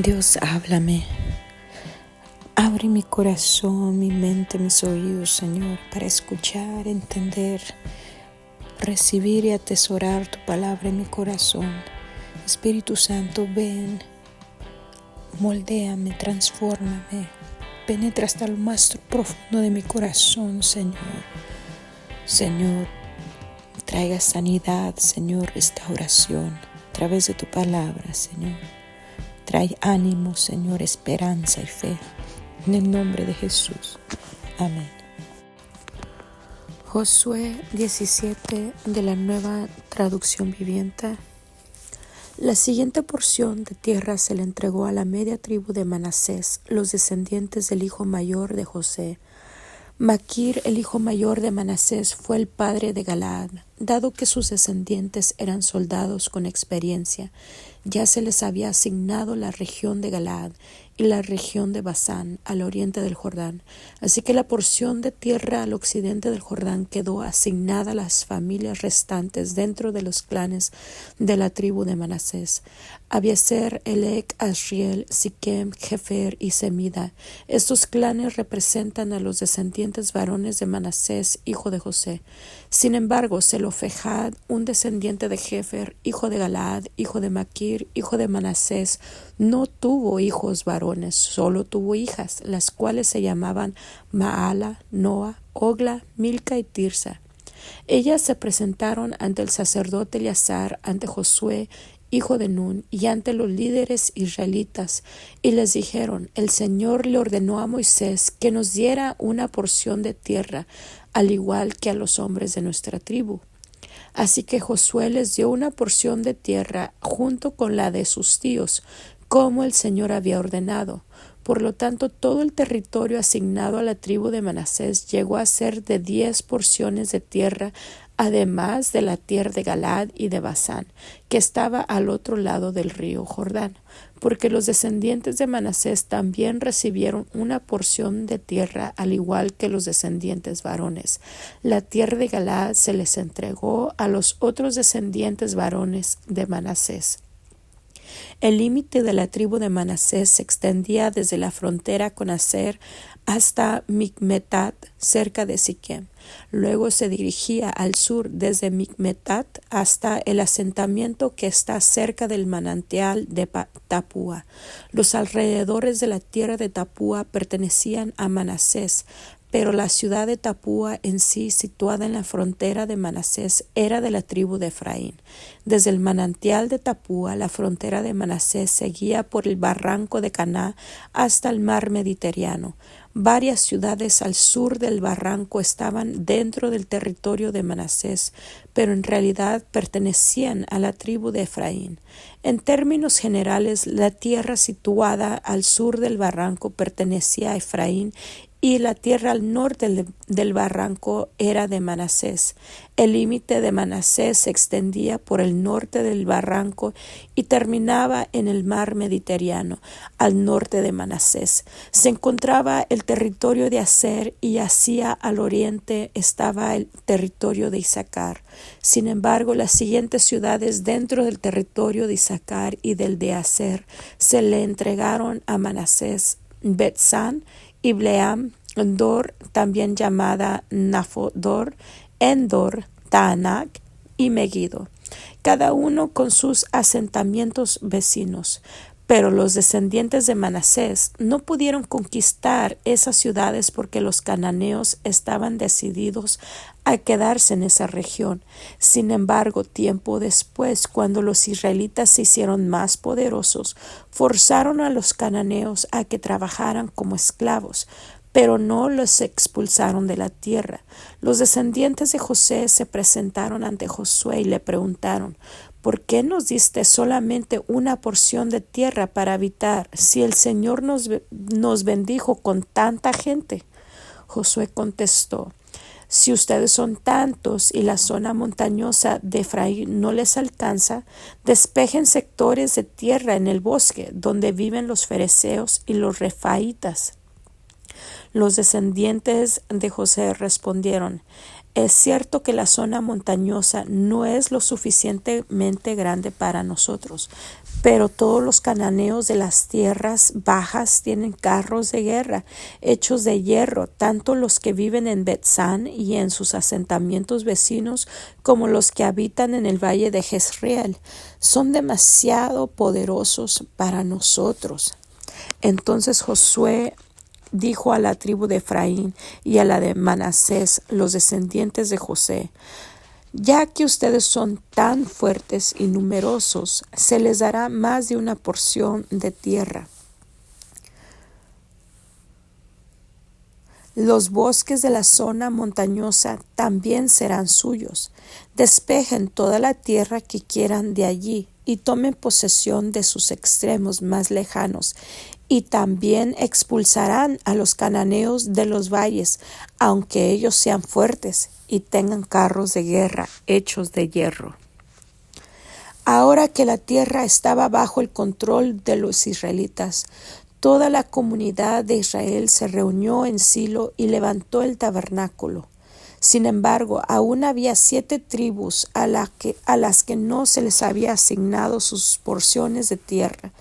Dios, háblame. Abre mi corazón, mi mente, mis oídos, Señor, para escuchar, entender, recibir y atesorar tu palabra en mi corazón. Espíritu Santo, ven, moldéame, transfórmame, penetra hasta lo más profundo de mi corazón, Señor. Señor, traiga sanidad, Señor, restauración a través de tu palabra, Señor. Trae ánimo, Señor, esperanza y fe. En el nombre de Jesús. Amén. Josué 17 de la Nueva Traducción Viviente. La siguiente porción de tierra se le entregó a la media tribu de Manasés, los descendientes del hijo mayor de José. Maquir, el hijo mayor de Manasés, fue el padre de Galaad. Dado que sus descendientes eran soldados con experiencia, ya se les había asignado la región de Galaad y la región de Basán al oriente del Jordán. Así que la porción de tierra al occidente del Jordán quedó asignada a las familias restantes dentro de los clanes de la tribu de Manasés: Abiezer, Elec, Asriel, Siquem, Jefer y Semida. Estos clanes representan a los descendientes varones de Manasés, hijo de José. Sin embargo, Zelofejad, un descendiente de Jefer, hijo de Galaad, hijo de Maquir, hijo de Manasés, no tuvo hijos varones, solo tuvo hijas, las cuales se llamaban Maala, Noa, Ogla, Milca y Tirsa. Ellas se presentaron ante el sacerdote Eleazar, ante Josué, hijo de Nun, y ante los líderes israelitas, y les dijeron: El Señor le ordenó a Moisés que nos diera una porción de tierra, al igual que a los hombres de nuestra tribu. Así que Josué les dio una porción de tierra junto con la de sus tíos, como el Señor había ordenado. Por lo tanto, todo el territorio asignado a la tribu de Manasés llegó a ser de 10 porciones de tierra, además de la tierra de Galaad y de Basán, que estaba al otro lado del río Jordán, porque los descendientes de Manasés también recibieron una porción de tierra, al igual que los descendientes varones. La tierra de Galaad se les entregó a los otros descendientes varones de Manasés. El límite de la tribu de Manasés se extendía desde la frontera con Aser hasta Micmetat, cerca de Siquem. Luego se dirigía al sur desde Micmetat hasta el asentamiento que está cerca del manantial de Tapúa. Los alrededores de la tierra de Tapúa pertenecían a Manasés, pero la ciudad de Tapúa en sí, situada en la frontera de Manasés, era de la tribu de Efraín. Desde el manantial de Tapúa, la frontera de Manasés seguía por el barranco de Caná hasta el mar Mediterráneo. Varias ciudades al sur del barranco estaban dentro del territorio de Manasés, pero en realidad pertenecían a la tribu de Efraín. En términos generales, la tierra situada al sur del barranco pertenecía a Efraín y la tierra al norte del barranco era de Manasés. El límite de Manasés se extendía por el norte del barranco y terminaba en el mar Mediterráneo, al norte de Manasés. Se encontraba el territorio de Aser y hacia al oriente estaba el territorio de Isaacar. Sin embargo, las siguientes ciudades dentro del territorio de Isaacar y del de Aser se le entregaron a Manasés: Betzán, Ibleam, Dor, también llamada Nafodor, Endor, Taanac y Megiddo, cada uno con sus asentamientos vecinos. Pero los descendientes de Manasés no pudieron conquistar esas ciudades porque los cananeos estaban decididos a quedarse en esa región. Sin embargo, tiempo después, cuando los israelitas se hicieron más poderosos, forzaron a los cananeos a que trabajaran como esclavos, pero no los expulsaron de la tierra. Los descendientes de José se presentaron ante Josué y le preguntaron: ¿Por qué nos diste solamente una porción de tierra para habitar, si el Señor nos bendijo con tanta gente? Josué contestó: Si ustedes son tantos y la zona montañosa de Efraín no les alcanza, despejen sectores de tierra en el bosque, donde viven los fereceos y los refaitas. Los descendientes de José respondieron: Es cierto que la zona montañosa no es lo suficientemente grande para nosotros, pero todos los cananeos de las tierras bajas tienen carros de guerra hechos de hierro, tanto los que viven en Bet-San y en sus asentamientos vecinos como los que habitan en el valle de Jezreel. Son demasiado poderosos para nosotros. Entonces Josué dijo a la tribu de Efraín y a la de Manasés, los descendientes de José: ya que ustedes son tan fuertes y numerosos, se les dará más de una porción de tierra. Los bosques de la zona montañosa también serán suyos. Despejen toda la tierra que quieran de allí y tomen posesión de sus extremos más lejanos. Y también expulsarán a los cananeos de los valles, aunque ellos sean fuertes y tengan carros de guerra hechos de hierro. Ahora que la tierra estaba bajo el control de los israelitas, toda la comunidad de Israel se reunió en Silo y levantó el tabernáculo. Sin embargo, aún había 7 tribus a las que no se les había asignado sus porciones de tierra.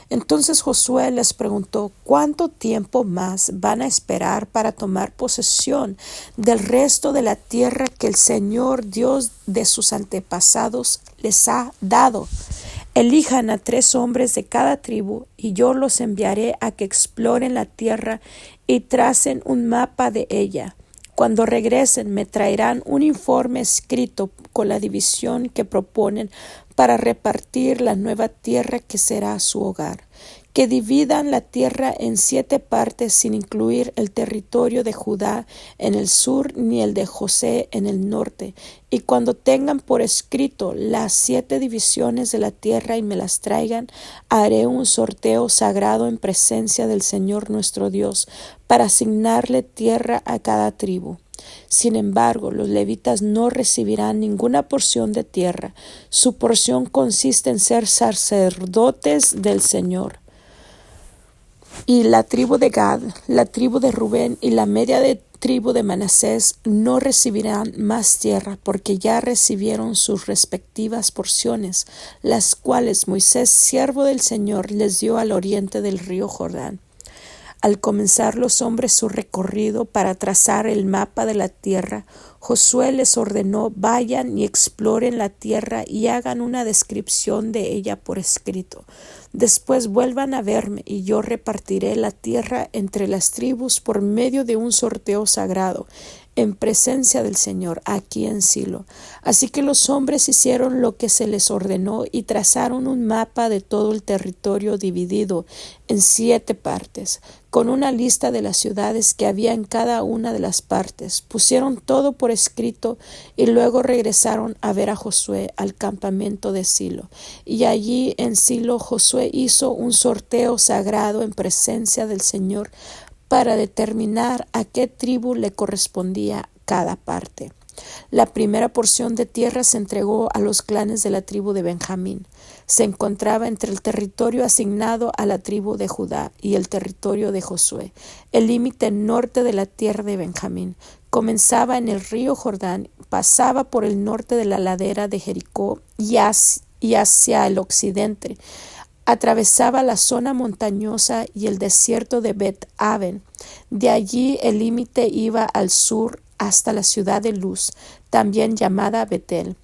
Entonces Josué les preguntó: ¿cuánto tiempo más van a esperar para tomar posesión del resto de la tierra que el Señor Dios de sus antepasados les ha dado? Elijan a 3 hombres de cada tribu, y yo los enviaré a que exploren la tierra y tracen un mapa de ella. Cuando regresen, me traerán un informe escrito con la división que proponen para repartir la nueva tierra que será su hogar. Que dividan la tierra en 7 partes, sin incluir el territorio de Judá en el sur ni el de José en el norte. Y cuando tengan por escrito las 7 divisiones de la tierra y me las traigan, haré un sorteo sagrado en presencia del Señor nuestro Dios para asignarle tierra a cada tribu. Sin embargo, los levitas no recibirán ninguna porción de tierra. Su porción consiste en ser sacerdotes del Señor. Y la tribu de Gad, la tribu de Rubén y la media tribu de Manasés no recibirán más tierra, porque ya recibieron sus respectivas porciones, las cuales Moisés, siervo del Señor, les dio al oriente del río Jordán. Al comenzar los hombres su recorrido para trazar el mapa de la tierra, Josué les ordenó: vayan y exploren la tierra y hagan una descripción de ella por escrito. Después vuelvan a verme y yo repartiré la tierra entre las tribus por medio de un sorteo sagrado, en presencia del Señor, aquí en Silo. Así que los hombres hicieron lo que se les ordenó y trazaron un mapa de todo el territorio dividido en 7 partes, con una lista de las ciudades que había en cada una de las partes. Pusieron todo por escrito y luego regresaron a ver a Josué al campamento de Silo. Y allí en Silo Josué hizo un sorteo sagrado en presencia del Señor para determinar a qué tribu le correspondía cada parte. La primera porción de tierra se entregó a los clanes de la tribu de Benjamín. Se encontraba entre el territorio asignado a la tribu de Judá y el territorio de Josué. El límite norte de la tierra de Benjamín comenzaba en el río Jordán, pasaba por el norte de la ladera de Jericó y hacia el occidente. Atravesaba la zona montañosa y el desierto de Bet-Aven. De allí el límite iba al sur hasta la ciudad de Luz, también llamada Betel,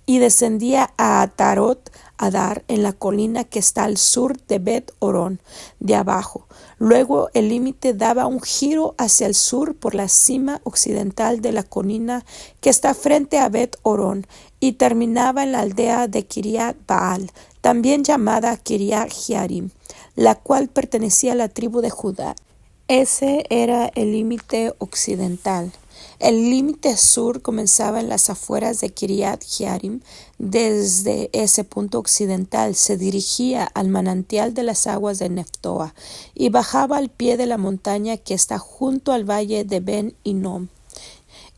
y descendía a Atarot Adar, en la colina que está al sur de Bet-Orón, de abajo. Luego el límite daba un giro hacia el sur por la cima occidental de la colina que está frente a Bet-Orón y terminaba en la aldea de Kiriat Baal, también llamada Kiriat Jearim, la cual pertenecía a la tribu de Judá. Ese era el límite occidental. El límite sur comenzaba en las afueras de Kiriat Jearim. Desde ese punto occidental se dirigía al manantial de las aguas de Neftoa y bajaba al pie de la montaña que está junto al valle de Ben Hinnom.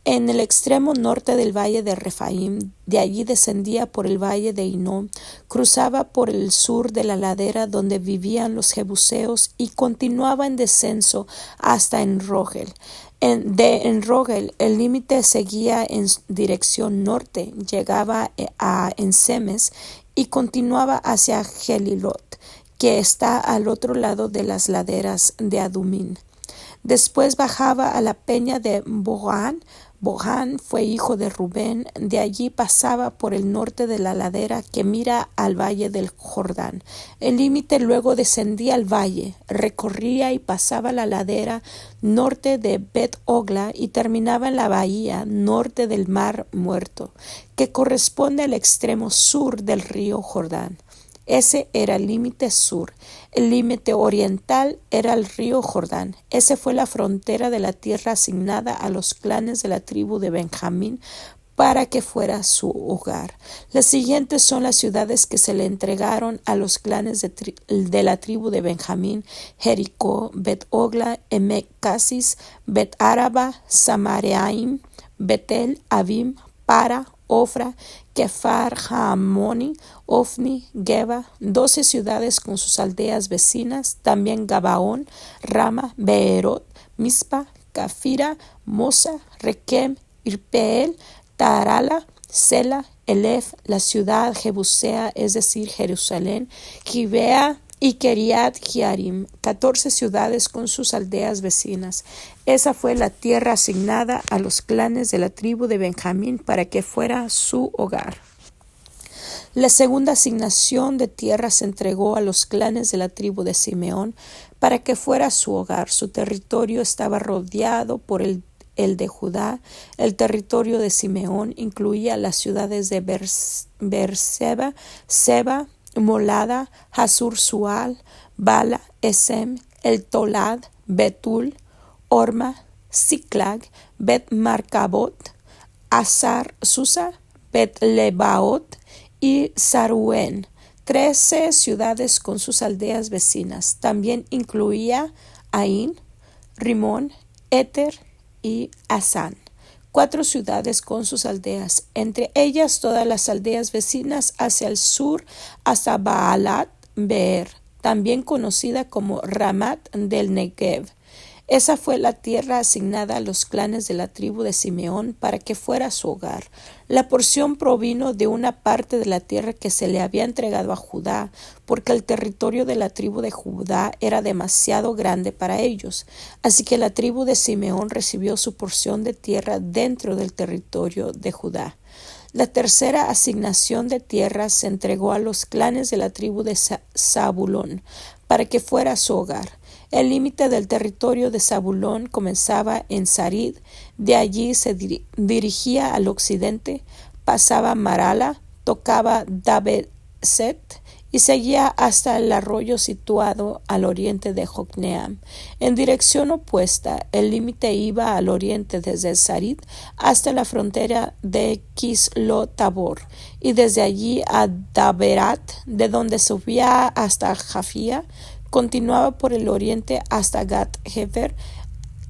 en el extremo norte del valle de Refaim. De allí descendía por el valle de Hinnom, cruzaba por el sur de la ladera donde vivían los jebuseos y continuaba en descenso hasta Enrogel. De Enrogel el límite seguía en dirección norte, llegaba a Ensemes y continuaba hacia Gelilot, que está al otro lado de las laderas de Adumín. Después bajaba a la peña de Bohan. Bohan fue hijo de Rubén. De allí pasaba por el norte de la ladera que mira al valle del Jordán. El límite luego descendía al valle, recorría y pasaba la ladera norte de Bet Ogla y terminaba en la bahía norte del Mar Muerto, que corresponde al extremo sur del río Jordán. Ese era el límite sur. El límite oriental era el río Jordán. Esa fue la frontera de la tierra asignada a los clanes de la tribu de Benjamín para que fuera su hogar. Las siguientes son las ciudades que se le entregaron a los clanes de la tribu de Benjamín: Jericó, Bet Ogla, Emek Casis, Bet Araba, Samareaim, Betel, Avim, Para, Ofra, Kefar, Jaamoni, Ofni, Geba, 12 ciudades con sus aldeas vecinas, también Gabaón, Rama, Beerot, Mispa, Cafira, Mosa, Requem, Irpeel, Tarala, Sela, Elef, la ciudad jebusea, es decir, Jerusalén, Gibea y Kiriat Jearim, 14 ciudades con sus aldeas vecinas. Esa fue la tierra asignada a los clanes de la tribu de Benjamín para que fuera su hogar. La segunda asignación de tierra se entregó a los clanes de la tribu de Simeón para que fuera su hogar. Su territorio estaba rodeado por el de Judá. El territorio de Simeón incluía las ciudades de Beerseba, Seba, Molada, Hasur Sual, Bala, Esem, El Tolad, Betul, Orma, Siclag, Bet Marcabot, Asar Susa, Bet Lebaot y Saruen, 13 ciudades con sus aldeas vecinas. También incluía Ain, Rimón, Éter y Asán, 4 ciudades con sus aldeas, entre ellas todas las aldeas vecinas hacia el sur hasta Baalat Beer, también conocida como Ramat del Negev. Esa fue la tierra asignada a los clanes de la tribu de Simeón para que fuera su hogar. La porción provino de una parte de la tierra que se le había entregado a Judá, porque el territorio de la tribu de Judá era demasiado grande para ellos. Así que la tribu de Simeón recibió su porción de tierra dentro del territorio de Judá. La tercera asignación de tierra se entregó a los clanes de la tribu de Zabulón para que fuera su hogar. El límite del territorio de Zabulón comenzaba en Sarid, de allí se dirigía al occidente, pasaba Marala, tocaba Dabeset y seguía hasta el arroyo situado al oriente de Jocneam. En dirección opuesta, el límite iba al oriente desde Sarid hasta la frontera de Kislot-Tabor y desde allí a Daberat, de donde subía hasta Jafía. Continuaba por el oriente hasta Gat-Hefer,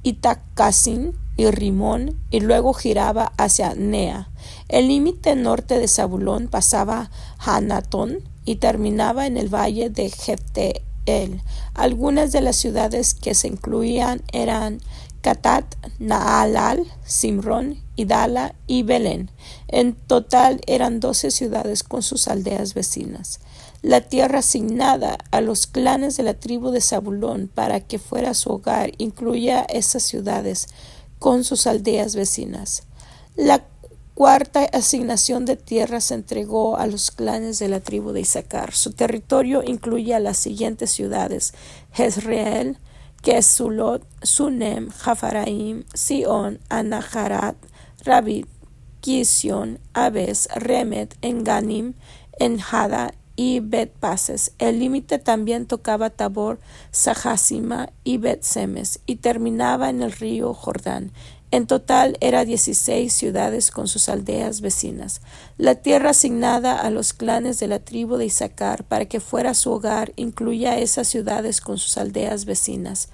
Itacasín y Rimón, y luego giraba hacia Nea. El límite norte de Zabulón pasaba Hanatón y terminaba en el valle de Jefteel. Algunas de las ciudades que se incluían eran Catat, Naalal, Simrón, Idala y Belén. En total eran 12 ciudades con sus aldeas vecinas. La tierra asignada a los clanes de la tribu de Zabulón para que fuera su hogar incluía esas ciudades con sus aldeas vecinas. La cuarta asignación de tierra se entregó a los clanes de la tribu de Isaacar. Su territorio incluía las siguientes ciudades: Jezreel, Kesulot, Sunem, Jafaraim, Sion, Anaharat, Rabit, Kision, Abes, Remet, Enganim, Enjada y Bet-Pases. El límite también tocaba Tabor, Sajasima y Bet-Semes y terminaba en el río Jordán. En total eran 16 ciudades con sus aldeas vecinas. La tierra asignada a los clanes de la tribu de Isaacar para que fuera su hogar incluía esas ciudades con sus aldeas vecinas.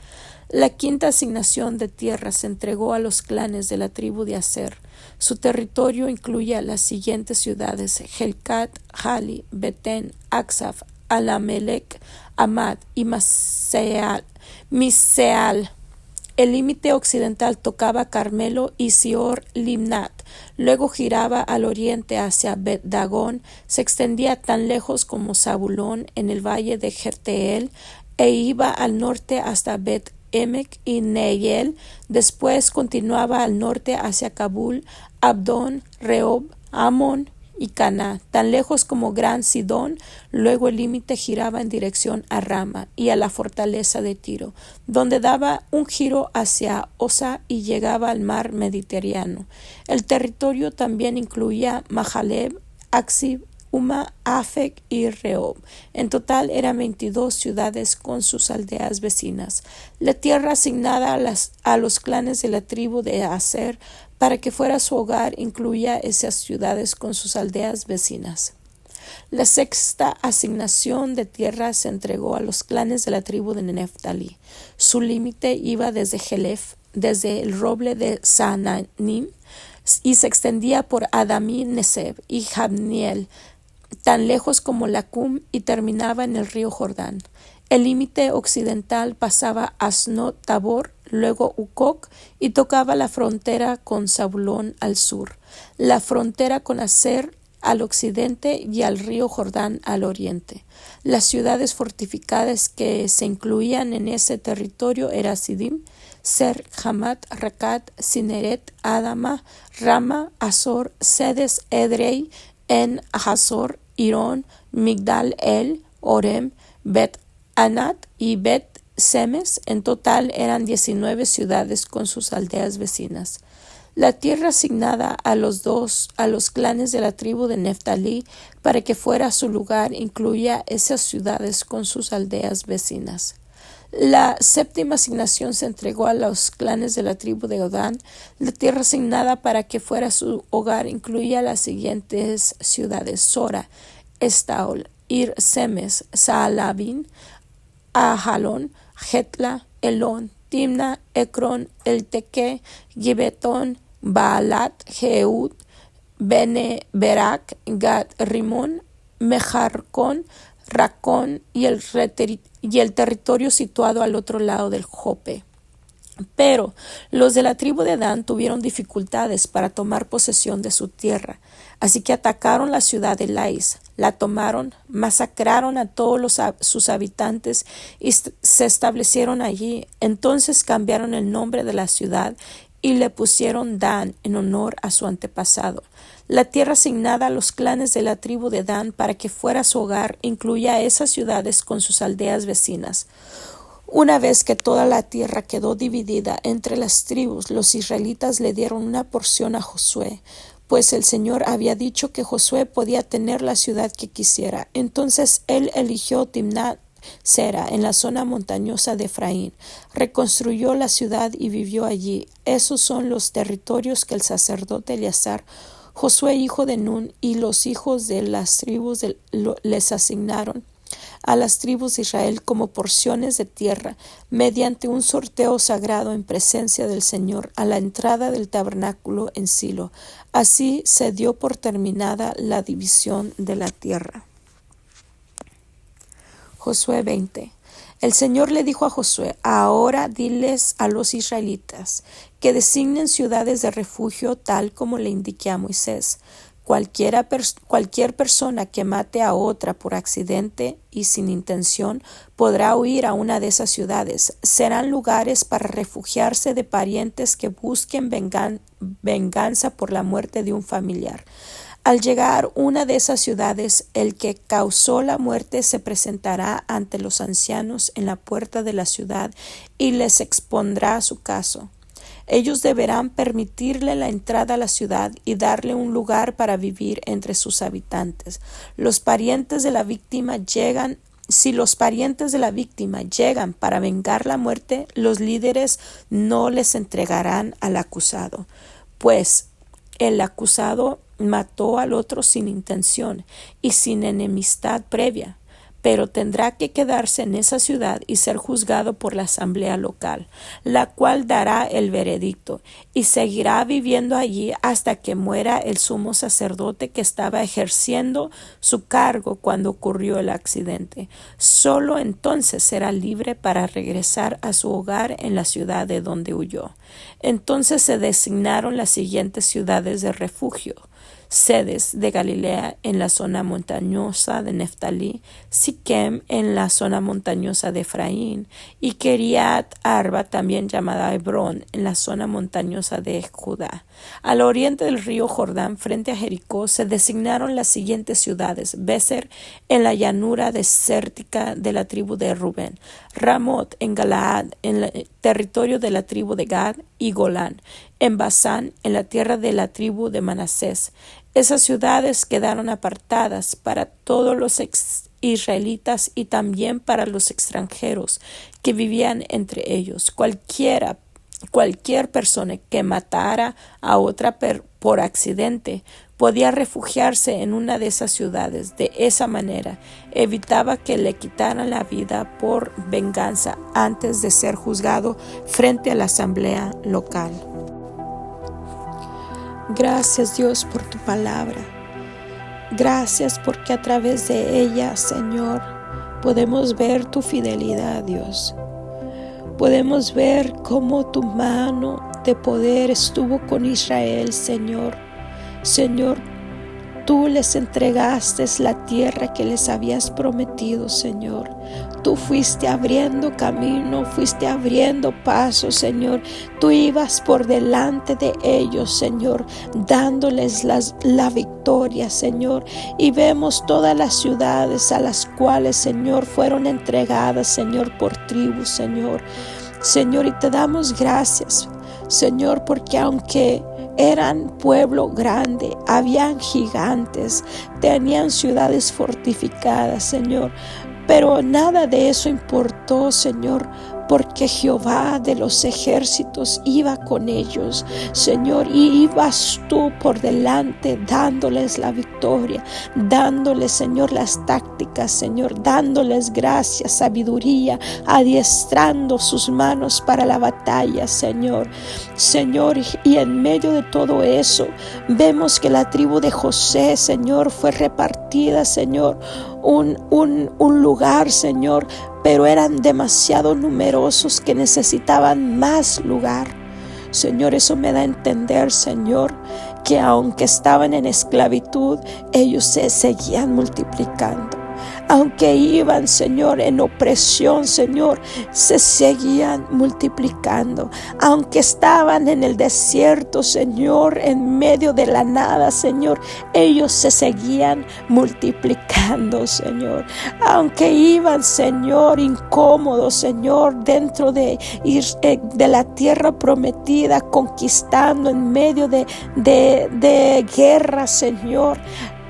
La quinta asignación de tierra se entregó a los clanes de la tribu de Aser. Su territorio incluía las siguientes ciudades: Helcat, Jali, Betén, Aksaf, Alamelec, Amad y Miseal. El límite occidental tocaba Carmelo y Sior Limnat, luego giraba al oriente hacia Bet-Dagón, se extendía tan lejos como Zabulón en el valle de Jerteel e iba al norte hasta Bet-Emek y Neiel, después continuaba al norte hacia Kabul, Abdón, Rehob, Amón y Caná, tan lejos como Gran Sidón. Luego el límite giraba en dirección a Rama y a la fortaleza de Tiro, donde daba un giro hacia Osa y llegaba al mar Mediterráneo. El territorio también incluía Mahaleb, Aksib, Uma, Afec y Rehob. En total eran 22 ciudades con sus aldeas vecinas. La tierra asignada a los clanes de la tribu de Aser para que fuera su hogar incluía esas ciudades con sus aldeas vecinas. La sexta asignación de tierra se entregó a los clanes de la tribu de Neftalí. Su límite iba desde Jelef, desde el roble de Saananim, y se extendía por Adamí Neseb y Jabniel, tan lejos como Lacum, y terminaba en el río Jordán. El límite occidental pasaba Asnot Tabor, luego Ucoc, y tocaba la frontera con Zabulón al sur, la frontera con Aser al occidente y al río Jordán al oriente. Las ciudades fortificadas que se incluían en ese territorio eran Sidim, Ser, Hamat, Racat, Cineret, Adama, Rama, Azor, Sedes, Edrei, En Hazor, Irón, Migdal El, Orem, Bet Anat y Bet Semes. En total eran 19 ciudades con sus aldeas vecinas. La tierra asignada a los clanes de la tribu de Neftalí para que fuera su lugar incluía esas ciudades con sus aldeas vecinas. La séptima asignación se entregó a los clanes de la tribu de Odán. La tierra asignada para que fuera su hogar incluía las siguientes ciudades: Sora, Estaol, Ir Semes, Saalabín, Ajalón, Jetla, Elón, Timna, Ecrón, Elteque, Gibetón, Baalat, Jehud, Bene Berak, Gad Rimón, Mejarcón, Racón y el territorio situado al otro lado del Jope. Pero los de la tribu de Dan tuvieron dificultades para tomar posesión de su tierra, así que atacaron la ciudad de Lais, la tomaron, masacraron a todos sus habitantes y se establecieron allí. Entonces cambiaron el nombre de la ciudad y le pusieron Dan en honor a su antepasado. La tierra asignada a los clanes de la tribu de Dan para que fuera su hogar incluía esas ciudades con sus aldeas vecinas. Una vez que toda la tierra quedó dividida entre las tribus, los israelitas le dieron una porción a Josué, pues el Señor había dicho que Josué podía tener la ciudad que quisiera. Entonces él eligió Timnat Sera, en la zona montañosa de Efraín. Reconstruyó la ciudad y vivió allí. Esos son los territorios que el sacerdote Eleazar, Josué hijo de Nun, y los hijos de las tribus les asignaron a las tribus de Israel como porciones de tierra, mediante un sorteo sagrado en presencia del Señor a la entrada del tabernáculo en Silo. Así se dio por terminada la división de la tierra. Josué 20. El Señor le dijo a Josué: ahora diles a los israelitas que designen ciudades de refugio tal como le indiqué a Moisés. Cualquier persona que mate a otra por accidente y sin intención podrá huir a una de esas ciudades. Serán lugares para refugiarse de parientes que busquen venganza por la muerte de un familiar. Al llegar a una de esas ciudades, el que causó la muerte se presentará ante los ancianos en la puerta de la ciudad y les expondrá su caso. Ellos deberán permitirle la entrada a la ciudad y darle un lugar para vivir entre sus habitantes. Los parientes de la víctima Si los parientes de la víctima llegan para vengar la muerte, los líderes no les entregarán al acusado, pues el acusado mató al otro sin intención y sin enemistad previa, pero tendrá que quedarse en esa ciudad y ser juzgado por la asamblea local, la cual dará el veredicto, y seguirá viviendo allí hasta que muera el sumo sacerdote que estaba ejerciendo su cargo cuando ocurrió el accidente. Solo entonces será libre para regresar a su hogar en la ciudad de donde huyó. Entonces se designaron las siguientes ciudades de refugio: Sedes de Galilea en la zona montañosa de Neftalí, Siquem en la zona montañosa de Efraín, y Kiriat Arba, también llamada Hebrón, en la zona montañosa de Judá. Al oriente del río Jordán, frente a Jericó, se designaron las siguientes ciudades: Beser en la llanura desértica de la tribu de Rubén, Ramot en Galaad, en el territorio de la tribu de Gad, y Golán en Basán, en la tierra de la tribu de Manasés. Esas ciudades quedaron apartadas para todos los israelitas y también para los extranjeros que vivían entre ellos. Cualquier persona que matara a otra por accidente podía refugiarse en una de esas ciudades. De esa manera evitaba que le quitaran la vida por venganza antes de ser juzgado frente a la asamblea local. Gracias, Dios, por tu palabra. Gracias porque a través de ella, Señor, podemos ver tu fidelidad, Dios. Podemos ver cómo tu mano de poder estuvo con Israel, Señor. Señor, tú les entregaste la tierra que les habías prometido, Señor. Tú fuiste abriendo camino, fuiste abriendo paso, Señor. Tú ibas por delante de ellos, Señor, dándoles la victoria, Señor. Y vemos todas las ciudades a las cuales, Señor, fueron entregadas, Señor, por tribu, Señor. Señor, y te damos gracias, Señor, porque aunque eran pueblo grande, habían gigantes, tenían ciudades fortificadas, Señor, pero nada de eso importó, Señor, porque Jehová de los ejércitos iba con ellos, Señor, y ibas tú por delante dándoles la victoria, dándoles, Señor, las tácticas, Señor, dándoles gracia, sabiduría, adiestrando sus manos para la batalla, Señor. Señor, y en medio de todo eso, vemos que la tribu de José, Señor, fue repartida, Señor, un lugar, Señor, pero eran demasiado numerosos que necesitaban más lugar. Señor, eso me da a entender, Señor, que aunque estaban en esclavitud, ellos se seguían multiplicando. Aunque iban, Señor, en opresión, Señor, se seguían multiplicando. Aunque estaban en el desierto, Señor, en medio de la nada, Señor, ellos se seguían multiplicando, Señor. Aunque iban, Señor, incómodos, Señor, dentro de la tierra prometida, conquistando en medio de guerra, Señor,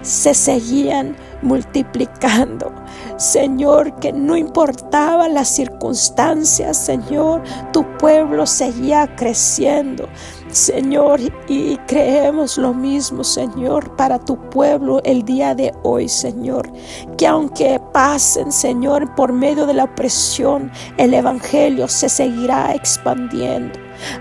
se seguían multiplicando. Señor, que no importaba las circunstancias, Señor, tu pueblo seguía creciendo, Señor, y creemos lo mismo, Señor, para tu pueblo el día de hoy, Señor, que aunque pasen, Señor, por medio de la opresión, el evangelio se seguirá expandiendo.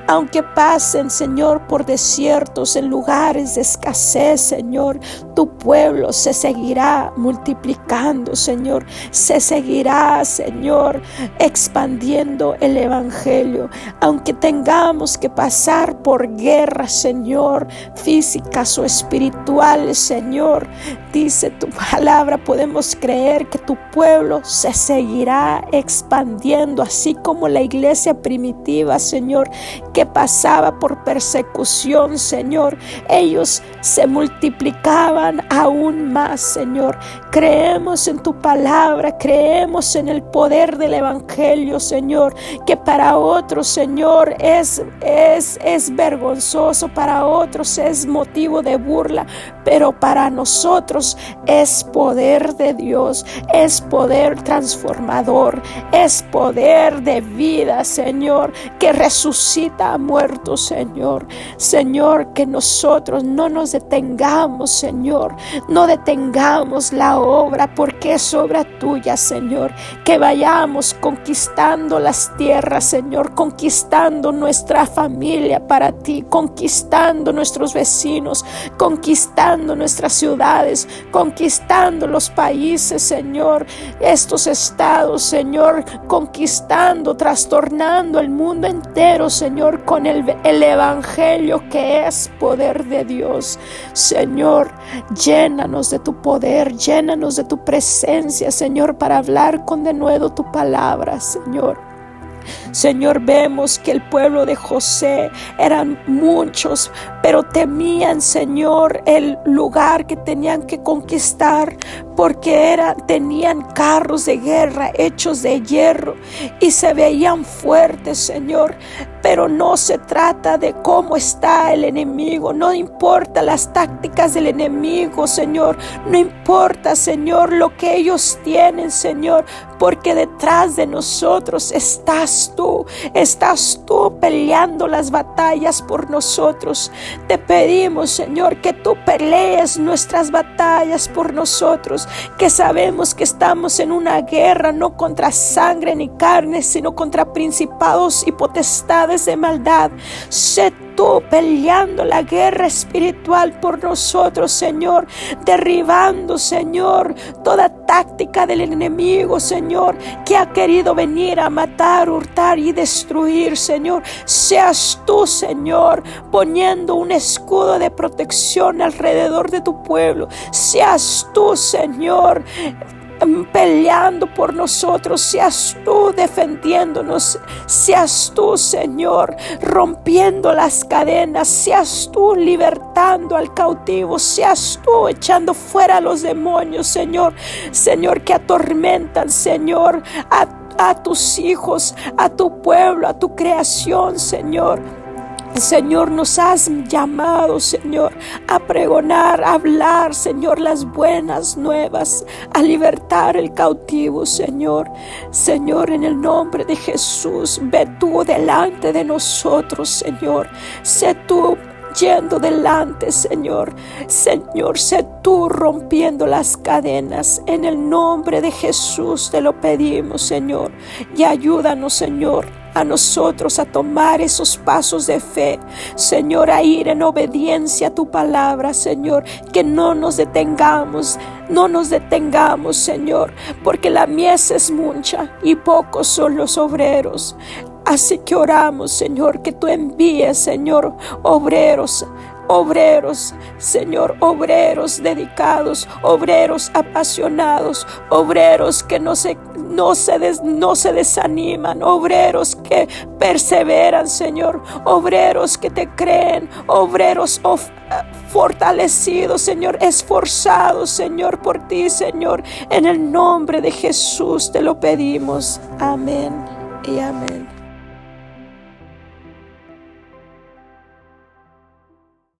Aunque pasen, Señor, por desiertos, en lugares de escasez, Señor, tu pueblo se seguirá multiplicando, Señor. Se seguirá, Señor, expandiendo el evangelio. Aunque tengamos que pasar por guerras, Señor, físicas o espirituales, Señor, dice tu palabra, podemos creer que tu pueblo se seguirá expandiendo, así como la iglesia primitiva, Señor, que pasaba por persecución, Señor, ellos se multiplicaban aún más, Señor. Creemos en tu palabra, creemos en el poder del evangelio, Señor, que para otros, Señor, es vergonzoso, para otros es motivo de burla, pero para nosotros es poder de Dios, es poder transformador, es poder de vida, Señor, que resucita a muertos, Señor. Señor, que nosotros no nos detengamos, Señor, no detengamos la obra, porque es obra tuya, Señor. Que vayamos conquistando las tierras, Señor, conquistando nuestra familia para ti, conquistando nuestros vecinos, conquistando nuestras ciudades, conquistando los países, Señor, estos estados, Señor, conquistando, trastornando el mundo entero, Señor, con el evangelio que es poder de Dios. Señor, llénanos de tu poder, llénanos de tu presencia, Señor, para hablar con denuedo tu palabra, Señor. Señor, vemos que el pueblo de José eran muchos, pero temían, Señor, el lugar que tenían que conquistar, porque tenían carros de guerra hechos de hierro y se veían fuertes, Señor. Pero no se trata de cómo está el enemigo, no importa las tácticas del enemigo, Señor, no importa, Señor, lo que ellos tienen, Señor, porque detrás de nosotros estás tú peleando las batallas por nosotros. Te pedimos, Señor, que tú pelees nuestras batallas por nosotros, que sabemos que estamos en una guerra no contra sangre ni carne, sino contra principados y potestades de maldad. Sé tú peleando la guerra espiritual por nosotros, Señor, derribando, Señor, toda táctica del enemigo, Señor, que ha querido venir a matar, hurtar y destruir, Señor. Seas tú, Señor, poniendo un escudo de protección alrededor de tu pueblo. Seas tú, Señor, peleando por nosotros, seas tú defendiéndonos, seas tú, Señor, rompiendo las cadenas, seas tú libertando al cautivo, seas tú echando fuera a los demonios, Señor, Señor, que atormentan, Señor, a tus hijos, a tu pueblo, a tu creación, Señor. Señor, nos has llamado, Señor, a pregonar, a hablar, Señor, las buenas nuevas, a libertar el cautivo, Señor. Señor, en el nombre de Jesús, ve tú delante de nosotros, Señor. Sé tú yendo delante, Señor. Señor, sé tú rompiendo las cadenas. En el nombre de Jesús te lo pedimos, Señor. Y ayúdanos, Señor, a nosotros a tomar esos pasos de fe, Señor, a ir en obediencia a tu palabra, Señor, que no nos detengamos, Señor, porque la mies es mucha y pocos son los obreros. Así que oramos, Señor, que tú envíes, Señor, obreros, Señor, obreros dedicados, obreros apasionados, obreros que no se desaniman, obreros que perseveran, Señor, obreros que te creen, obreros fortalecidos, Señor, esforzados, Señor, por ti, Señor. En el nombre de Jesús te lo pedimos. Amén y amén.